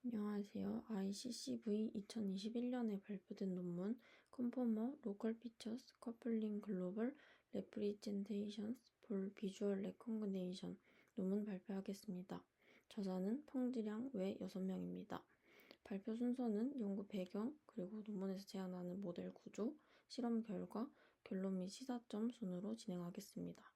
안녕하세요. ICCV 2021년에 발표된 논문 Conformer Local Features Coupling Global Representations for Visual Recognition 논문 발표하겠습니다. 저자는 펑지량 외 6명입니다. 발표 순서는 연구 배경, 그리고 논문에서 제안하는 모델 구조, 실험 결과, 결론 및 시사점 순으로 진행하겠습니다.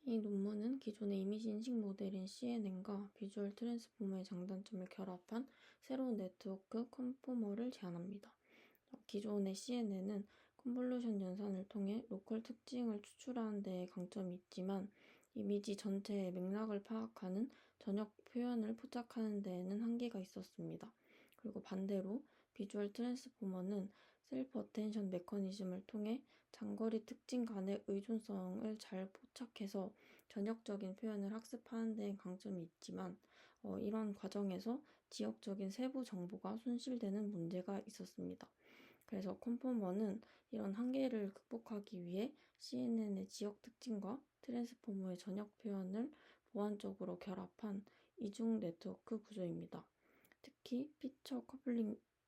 이 논문은 기존의 이미지 인식 모델인 CNN과 비주얼 트랜스포머의 장단점을 결합한 새로운 네트워크 컨포머를 제안합니다. 기존의 CNN은 컨볼루션 연산을 통해 로컬 특징을 추출하는 데에 강점이 있지만 이미지 전체의 맥락을 파악하는 전역 표현을 포착하는 데에는 한계가 있었습니다. 그리고 반대로 비주얼 트랜스포머는 셀프 어텐션 메커니즘을 통해 장거리 특징 간의 의존성을 잘 포착해서 전역적인 표현을 학습하는 데 강점이 있지만 이런 과정에서 지역적인 세부 정보가 손실되는 문제가 있었습니다. 그래서 컨포머는 이런 한계를 극복하기 위해 CNN의 지역 특징과 트랜스포머의 전역 표현을 보완적으로 결합한 이중 네트워크 구조입니다. 특히 피처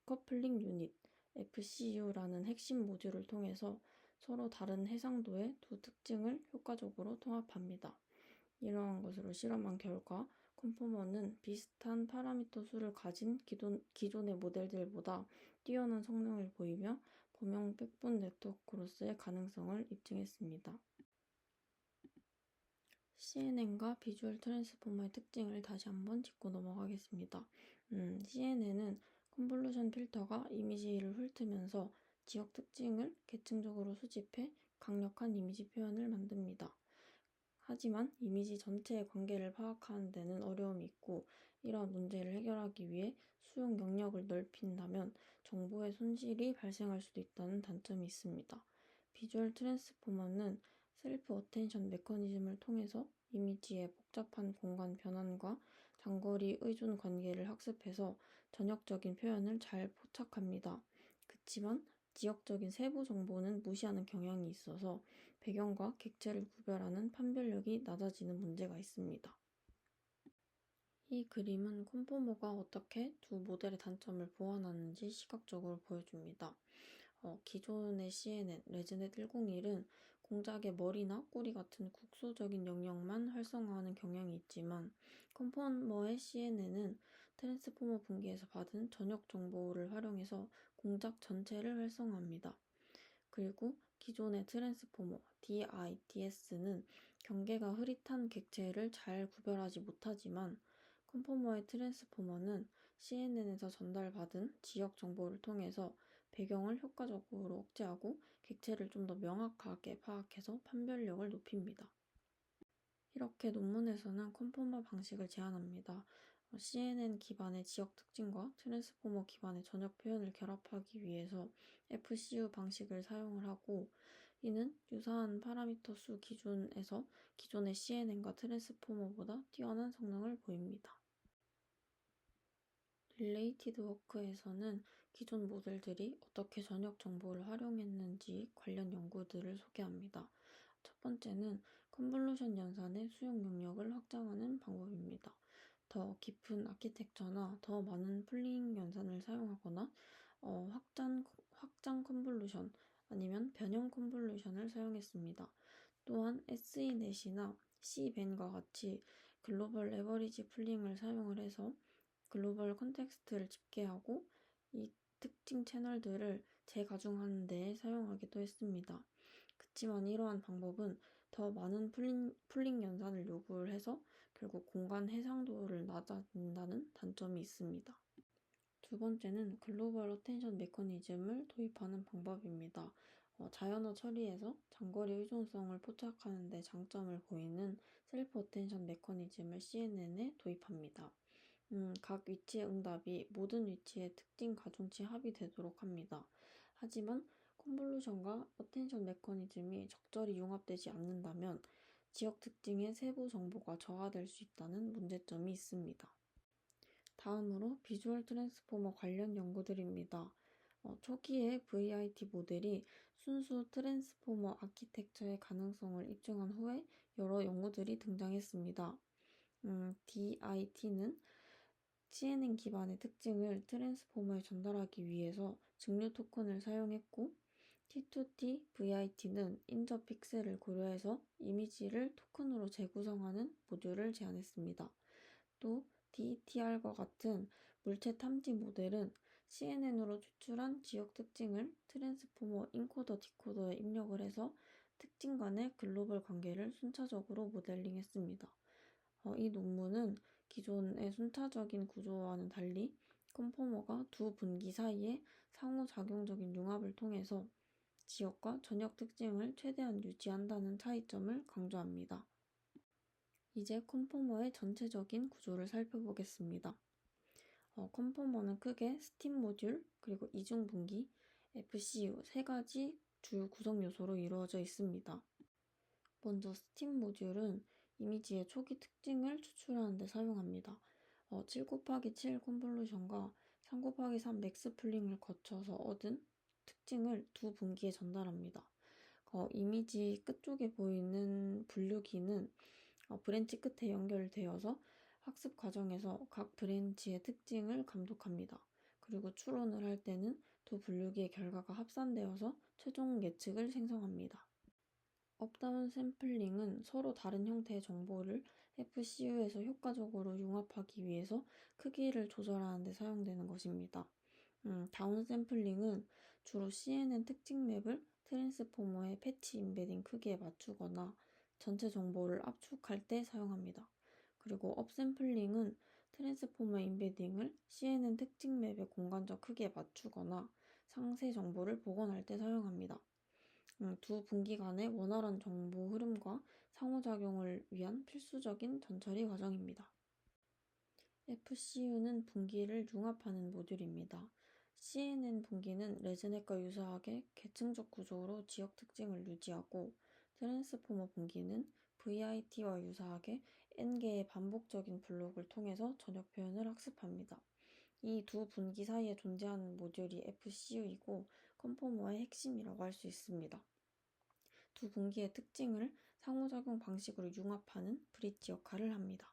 커플링 유닛 FCU라는 핵심 모듈을 통해서 서로 다른 해상도의 두 특징을 효과적으로 통합합니다. 이러한 것으로 실험한 결과 컨포머는 비슷한 파라미터 수를 가진 기존의 모델들보다 뛰어난 성능을 보이며 범용 백본 네트워크로서의 가능성을 입증했습니다. CNN과 비주얼 트랜스포머의 특징을 다시 한번 짚고 넘어가겠습니다. CNN은 컨볼루션 필터가 이미지를 훑으면서 지역 특징을 계층적으로 수집해 강력한 이미지 표현을 만듭니다. 하지만 이미지 전체의 관계를 파악하는 데는 어려움이 있고 이러한 문제를 해결하기 위해 수용 영역을 넓힌다면 정보의 손실이 발생할 수도 있다는 단점이 있습니다. 비주얼 트랜스포머는 셀프 어텐션 메커니즘을 통해서 이미지의 복잡한 공간 변환과 장거리 의존 관계를 학습해서 전역적인 표현을 잘 포착합니다. 그치만 지역적인 세부 정보는 무시하는 경향이 있어서 배경과 객체를 구별하는 판별력이 낮아지는 문제가 있습니다. 이 그림은 컨포머가 어떻게 두 모델의 단점을 보완하는지 시각적으로 보여줍니다. 기존의 CNN, 레즈넷 101은 공작의 머리나 꼬리 같은 국소적인 영역만 활성화하는 경향이 있지만 컨포머의 CNN은 트랜스포머 분기에서 받은 전역 정보를 활용해서 공작 전체를 활성화합니다. 그리고 기존의 트랜스포머 DIDS는 경계가 흐릿한 객체를 잘 구별하지 못하지만 컨포머의 트랜스포머는 CNN에서 전달받은 지역 정보를 통해서 배경을 효과적으로 억제하고 객체를 좀 더 명확하게 파악해서 판별력을 높입니다. 이렇게 논문에서는 컨포머 방식을 제안합니다. CNN 기반의 지역 특징과 트랜스포머 기반의 전역 표현을 결합하기 위해서 FCU 방식을 사용을 하고 이는 유사한 파라미터 수 기준에서 기존의 CNN과 트랜스포머보다 뛰어난 성능을 보입니다. 릴레이티드 워크에서는 기존 모델들이 어떻게 전역 정보를 활용했는지 관련 연구들을 소개합니다. 첫 번째는 컨볼루션 연산의 수용 영역을 확장하는 방법입니다. 더 깊은 아키텍처나 더 많은 풀링 연산을 사용하거나 확장 컨볼루션 아니면 변형 컨볼루션을 사용했습니다. 또한 SENet이나 CBAN과 같이 글로벌 에버리지 풀링을 사용을 해서 글로벌 컨텍스트를 집계하고 이 특징 채널들을 재가중하는 데 사용하기도 했습니다. 그치만 이러한 방법은 더 많은 풀링 연산을 요구를 해서 결국 공간 해상도를 낮아진다는 단점이 있습니다. 두 번째는 글로벌 어텐션 메커니즘을 도입하는 방법입니다. 자연어 처리에서 장거리 의존성을 포착하는 데 장점을 보이는 셀프 어텐션 메커니즘을 CNN에 도입합니다. 각 위치의 응답이 모든 위치의 특징 가중치 합이 되도록 합니다. 하지만 컨볼루션과 어텐션 메커니즘이 적절히 융합되지 않는다면 지역 특징의 세부 정보가 저하될 수 있다는 문제점이 있습니다. 다음으로 비주얼 트랜스포머 관련 연구들입니다. 초기에 VIT 모델이 순수 트랜스포머 아키텍처의 가능성을 입증한 후에 여러 연구들이 등장했습니다. DIT는 CNN 기반의 특징을 트랜스포머에 전달하기 위해서 증류 토큰을 사용했고, T2T VIT는 인저 픽셀을 고려해서 이미지를 토큰으로 재구성하는 모듈을 제안했습니다. 또 DETR과 같은 물체 탐지 모델은 CNN으로 추출한 지역 특징을 트랜스포머 인코더 디코더에 입력을 해서 특징 간의 글로벌 관계를 순차적으로 모델링했습니다. 이 논문은 기존의 순차적인 구조와는 달리 컨포머가 두 분기 사이에 상호작용적인 융합을 통해서 지역과 전역 특징을 최대한 유지한다는 차이점을 강조합니다. 이제 컨포머의 전체적인 구조를 살펴보겠습니다. 컨포머는 크게 스팀 모듈, 그리고 이중분기, FCU 세 가지 주요 구성 요소로 이루어져 있습니다. 먼저 스팀 모듈은 이미지의 초기 특징을 추출하는 데 사용합니다. 7x7 컨볼루션과 3x3 맥스 풀링을 거쳐서 얻은 특징을 두 분기에 전달합니다. 이미지 끝쪽에 보이는 분류기는 브랜치 끝에 연결되어서 학습 과정에서 각 브랜치의 특징을 감독합니다. 그리고 추론을 할 때는 두 분류기의 결과가 합산되어서 최종 예측을 생성합니다. 업다운 샘플링은 서로 다른 형태의 정보를 FCU에서 효과적으로 융합하기 위해서 크기를 조절하는 데 사용되는 것입니다. 다운 샘플링은 주로 CNN 특징 맵을 트랜스포머의 패치 임베딩 크기에 맞추거나 전체 정보를 압축할 때 사용합니다. 그리고 업샘플링은 트랜스포머 임베딩을 CNN 특징 맵의 공간적 크기에 맞추거나 상세 정보를 복원할 때 사용합니다. 두 분기 간의 원활한 정보 흐름과 상호작용을 위한 필수적인 전처리 과정입니다. FCU는 분기를 융합하는 모듈입니다. CNN 분기는 레즈넷과 유사하게 계층적 구조로 지역 특징을 유지하고, 트랜스포머 분기는 VIT와 유사하게 N개의 반복적인 블록을 통해서 전역 표현을 학습합니다. 이 두 분기 사이에 존재하는 모듈이 FCU이고 컨포머의 핵심이라고 할 수 있습니다. 두 분기의 특징을 상호작용 방식으로 융합하는 브릿지 역할을 합니다.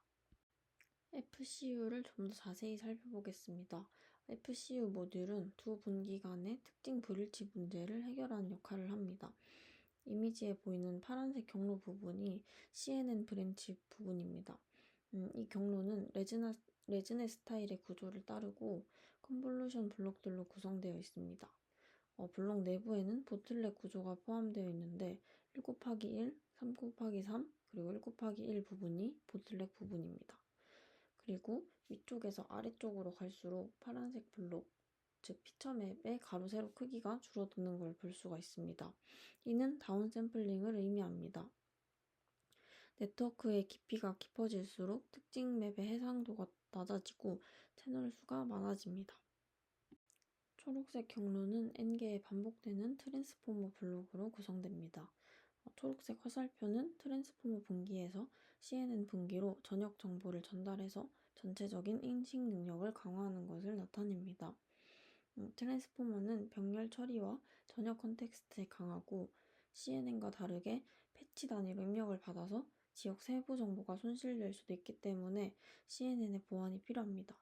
FCU를 좀 더 자세히 살펴보겠습니다. FCU 모듈은 두 분기 간의 특징 불일치 문제를 해결하는 역할을 합니다. 이미지에 보이는 파란색 경로 부분이 CNN 브랜치 부분입니다. 이 경로는 레즈넷 스타일의 구조를 따르고 컨볼루션 블록들로 구성되어 있습니다. 블록 내부에는 보틀넥 구조가 포함되어 있는데 1곱하기1, 3곱하기3, 그리고 1곱하기1 부분이 보틀넥 부분입니다. 그리고 위쪽에서 아래쪽으로 갈수록 파란색 블록, 즉 피처맵의 가로 세로 크기가 줄어드는 걸 볼 수가 있습니다. 이는 다운 샘플링을 의미합니다. 네트워크의 깊이가 깊어질수록 특징 맵의 해상도가 낮아지고 채널 수가 많아집니다. 초록색 경로는 N개의 반복되는 트랜스포머 블록으로 구성됩니다. 초록색 화살표는 트랜스포머 분기에서 CNN 분기로 전역 정보를 전달해서 전체적인 인식 능력을 강화하는 것을 나타냅니다. 트랜스포머는 병렬 처리와 전역 컨텍스트에 강하고, CNN과 다르게 패치 단위로 입력을 받아서 지역 세부 정보가 손실될 수도 있기 때문에 CNN의 보완이 필요합니다.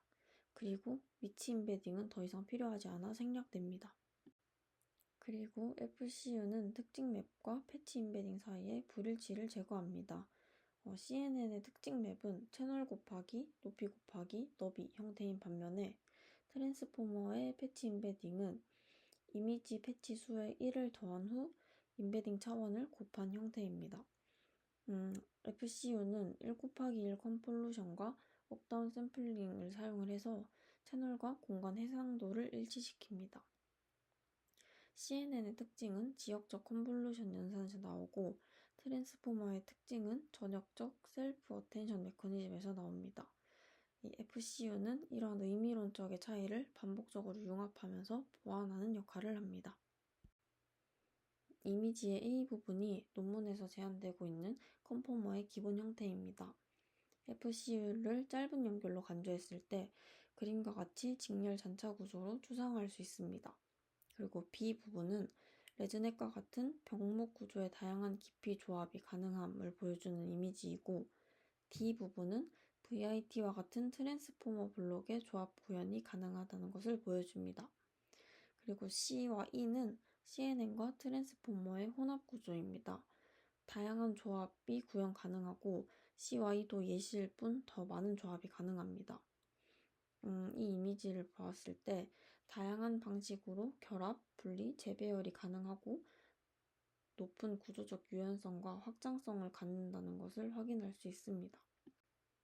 그리고 위치 임베딩은 더 이상 필요하지 않아 생략됩니다. 그리고 FCU는 특징 맵과 패치 임베딩 사이의 불일치를 제거합니다. CNN의 특징 맵은 채널 곱하기 높이 곱하기 너비 형태인 반면에 트랜스포머의 패치 임베딩은 이미지 패치 수에 1을 더한 후 임베딩 차원을 곱한 형태입니다. FCU는 1곱하기1 컨볼루션과 업다운 샘플링을 사용을 해서 채널과 공간 해상도를 일치시킵니다. CNN의 특징은 지역적 컨볼루션 연산에서 나오고, 트랜스포머의 특징은 전역적 셀프 어텐션 메커니즘에서 나옵니다. 이 FCU는 이러한 의미론적의 차이를 반복적으로 융합하면서 보완하는 역할을 합니다. 이미지의 A 부분이 논문에서 제안되고 있는 컨포머의 기본 형태입니다. FCU를 짧은 연결로 간주했을 때 그림과 같이 직렬 잔차 구조로 추상화할 수 있습니다. 그리고 B 부분은 레즈넷과 같은 병목 구조의 다양한 깊이 조합이 가능함을 보여주는 이미지이고, D 부분은 VIT와 같은 트랜스포머 블록의 조합 구현이 가능하다는 것을 보여줍니다. 그리고 C와 E는 CNN과 트랜스포머의 혼합 구조입니다. 다양한 조합이 구현 가능하고 C와 E도 예시일 뿐 더 많은 조합이 가능합니다. 이 이미지를 보았을 때 다양한 방식으로 결합, 분리, 재배열이 가능하고 높은 구조적 유연성과 확장성을 갖는다는 것을 확인할 수 있습니다.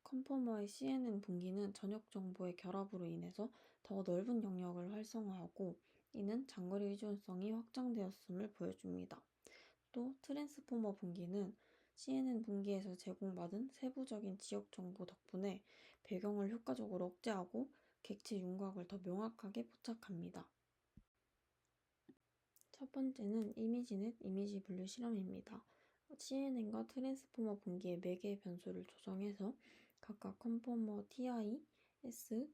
컨포머의 CNN 분기는 전역 정보의 결합으로 인해서 더 넓은 영역을 활성화하고 이는 장거리 의존성이 확장되었음을 보여줍니다. 또 트랜스포머 분기는 CNN 분기에서 제공받은 세부적인 지역 정보 덕분에 배경을 효과적으로 억제하고 객체 윤곽을 더 명확하게 포착합니다. 첫 번째는 이미지넷 이미지 분류 실험입니다. CNN과 트랜스포머 분기의 매개 변수를 조정해서 각각 컨포머 TI, S,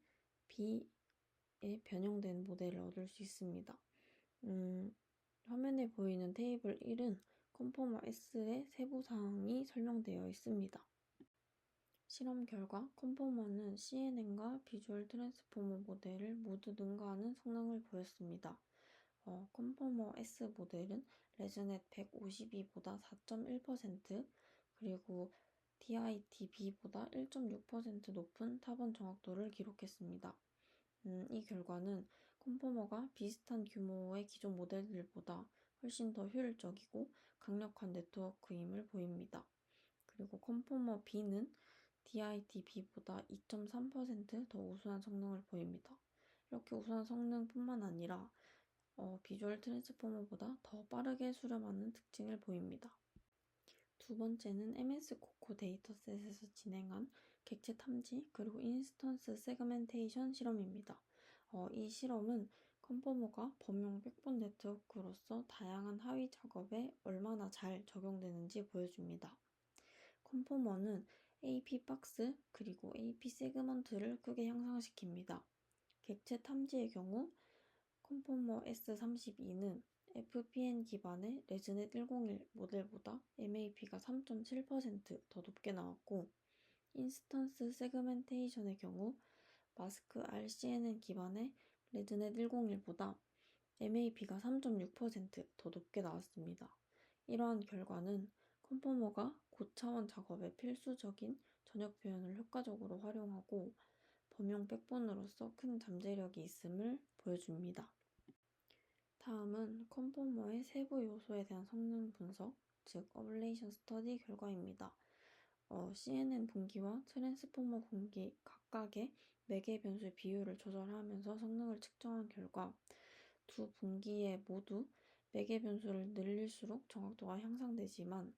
B에 변형된 모델을 얻을 수 있습니다. 화면에 보이는 테이블 1은 컨포머 S의 세부사항이 설명되어 있습니다. 실험 결과 컨포머는 CNN과 비주얼 트랜스포머 모델을 모두 능가하는 성능을 보였습니다. 컨포머 S 모델은 레즈넷 152보다 4.1% 그리고 DIT-B보다 1.6% 높은 타번 정확도를 기록했습니다. 이 결과는 컨포머가 비슷한 규모의 기존 모델들보다 훨씬 더 효율적이고 강력한 네트워크임을 보입니다. 그리고 컨포머 B는 DIT-B보다 2.3% 더 우수한 성능을 보입니다. 이렇게 우수한 성능뿐만 아니라 비주얼 트랜스포머보다 더 빠르게 수렴하는 특징을 보입니다. 두 번째는 MS 코코 데이터셋에서 진행한 객체 탐지 그리고 인스턴스 세그멘테이션 실험입니다. 이 실험은 컨포머가 범용 백본 네트워크로서 다양한 하위 작업에 얼마나 잘 적용되는지 보여줍니다. 컨포머는 AP 박스 그리고 AP 세그먼트를 크게 향상시킵니다. 객체 탐지의 경우 컨포머 S32는 FPN 기반의 레즈넷 101 모델보다 MAP가 3.7% 더 높게 나왔고 인스턴스 세그멘테이션의 경우 마스크 RCNN 기반의 레즈넷 101보다 MAP가 3.6% 더 높게 나왔습니다. 이러한 결과는 컨포머가 고차원 작업에 필수적인 전역 표현을 효과적으로 활용하고 범용 백본으로서 큰 잠재력이 있음을 보여줍니다. 다음은 컨포머의 세부 요소에 대한 성능 분석, 즉 어블레이션 스터디 결과입니다. CNN 분기와 트랜스포머 분기 각각의 매개 변수의 비율을 조절하면서 성능을 측정한 결과 두 분기에 모두 매개 변수를 늘릴수록 정확도가 향상되지만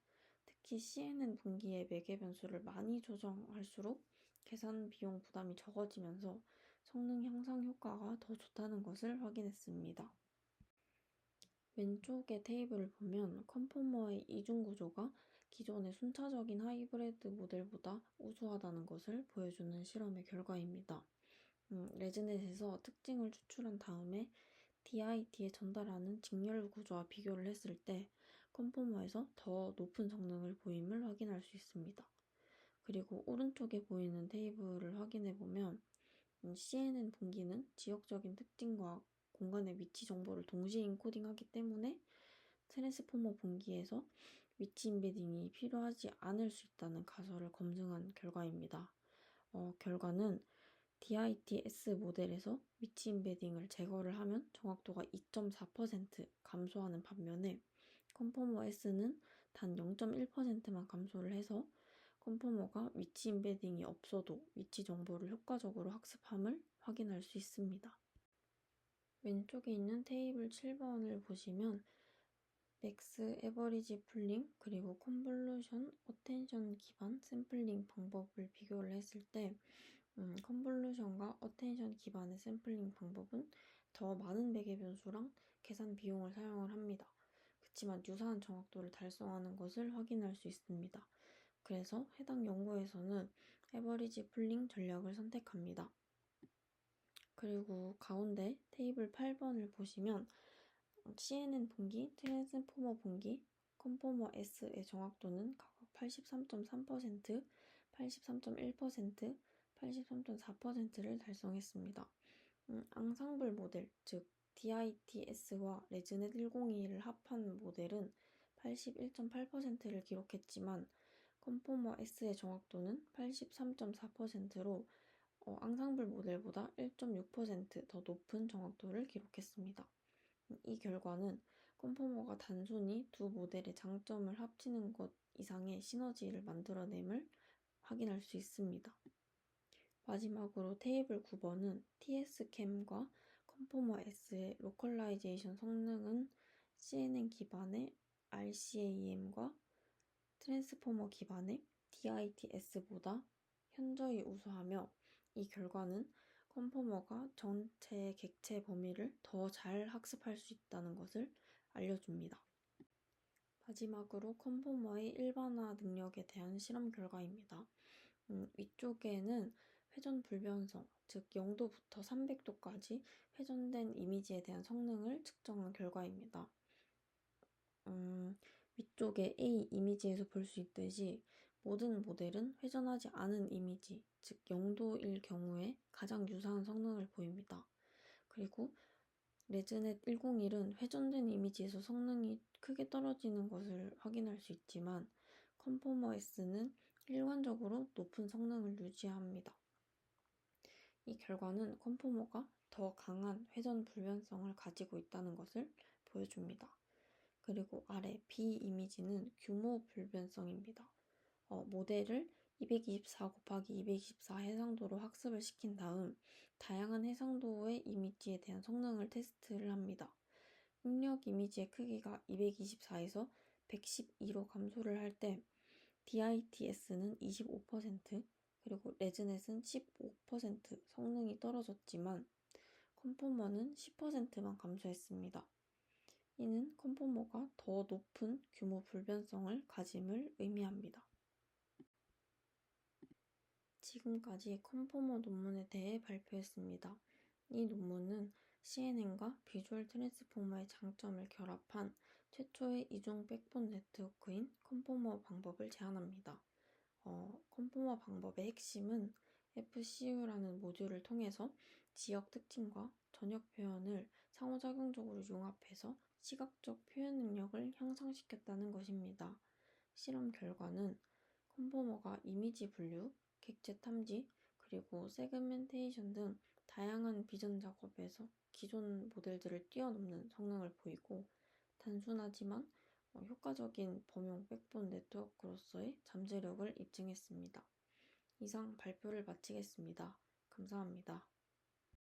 특히 CNN 분기의 매개 변수를 많이 조정할수록 계산 비용 부담이 적어지면서 성능 향상 효과가 더 좋다는 것을 확인했습니다. 왼쪽의 테이블을 보면 컨포머의 이중 구조가 기존의 순차적인 하이브리드 모델보다 우수하다는 것을 보여주는 실험의 결과입니다. 레즈넷에서 특징을 추출한 다음에 DIT에 전달하는 직렬 구조와 비교를 했을 때 컨포머에서 더 높은 성능을 보임을 확인할 수 있습니다. 그리고 오른쪽에 보이는 테이블을 확인해 보면 CNN 분기는 지역적인 특징과 공간의 위치 정보를 동시에 인코딩하기 때문에 트랜스포머 분기에서 위치 인베딩이 필요하지 않을 수 있다는 가설을 검증한 결과입니다. 결과는 DIT-S 모델에서 위치 인베딩을 제거를 하면 정확도가 2.4% 감소하는 반면에 컨포머 S는 단 0.1%만 감소를 해서 컨포머가 위치 인베딩이 없어도 위치 정보를 효과적으로 학습함을 확인할 수 있습니다. 왼쪽에 있는 테이블 7번을 보시면 맥스 에버리지 풀링 그리고 컨볼루션 어텐션 기반 샘플링 방법을 비교를 했을 때 컨볼루션과 어텐션 기반의 샘플링 방법은 더 많은 매개 변수랑 계산 비용을 사용을 합니다. 그렇지만 유사한 정확도를 달성하는 것을 확인할 수 있습니다. 그래서 해당 연구에서는 에버리지 풀링 전략을 선택합니다. 그리고 가운데 테이블 8번을 보시면 CNN 분기, 트랜스포머 분기, 컨포머 S의 정확도는 각각 83.3%, 83.1%, 83.4%를 달성했습니다. 앙상블 모델, 즉 DITS와 레즈넷 1021을 합한 모델은 81.8%를 기록했지만 컨포머 S의 정확도는 83.4%로 앙상블 모델보다 1.6%더 높은 정확도를 기록했습니다. 이 결과는 컨포머가 단순히 두 모델의 장점을 합치는 것 이상의 시너지를 만들어냄을 확인할 수 있습니다. 마지막으로 테이블 9번은 TSCAM과 컨포머 S의 로컬라이제이션 성능은 CNN 기반의 RCAM과 트랜스포머 기반의 DITS보다 현저히 우수하며, 이 결과는 컨포머가 전체 객체 범위를 더 잘 학습할 수 있다는 것을 알려줍니다. 마지막으로 컨포머의 일반화 능력에 대한 실험 결과입니다. 위쪽에는 회전 불변성, 즉 0도부터 300도까지 회전된 이미지에 대한 성능을 측정한 결과입니다. 위쪽에 A 이미지에서 볼 수 있듯이 모든 모델은 회전하지 않은 이미지, 즉 0도일 경우에 가장 유사한 성능을 보입니다. 그리고 레즈넷 101은 회전된 이미지에서 성능이 크게 떨어지는 것을 확인할 수 있지만 컨포머 S는 일관적으로 높은 성능을 유지합니다. 이 결과는 컨포머가 더 강한 회전 불변성을 가지고 있다는 것을 보여줍니다. 그리고 아래 B 이미지는 규모 불변성입니다. 모델을 224 곱하기 224 해상도로 학습을 시킨 다음 다양한 해상도의 이미지에 대한 성능을 테스트를 합니다. 입력 이미지의 크기가 224에서 112로 감소를 할 때 DITS는 25%, 그리고 레즈넷은 15% 성능이 떨어졌지만 컨포머는 10%만 감소했습니다. 이는 컨포머가 더 높은 규모 불변성을 가짐을 의미합니다. 지금까지 컨포머 논문에 대해 발표했습니다. 이 논문은 CNN과 비주얼 트랜스포머의 장점을 결합한 최초의 이중 백본 네트워크인 컨포머 방법을 제안합니다. 컨포머 방법의 핵심은 FCU라는 모듈을 통해서 지역 특징과 전역 표현을 상호작용적으로 융합해서 시각적 표현 능력을 향상시켰다는 것입니다. 실험 결과는 컨포머가 이미지 분류, 객체 탐지, 그리고 세그멘테이션 등 다양한 비전 작업에서 기존 모델들을 뛰어넘는 성능을 보이고, 단순하지만 효과적인 범용 백본 네트워크로서의 잠재력을 입증했습니다. 이상 발표를 마치겠습니다. 감사합니다.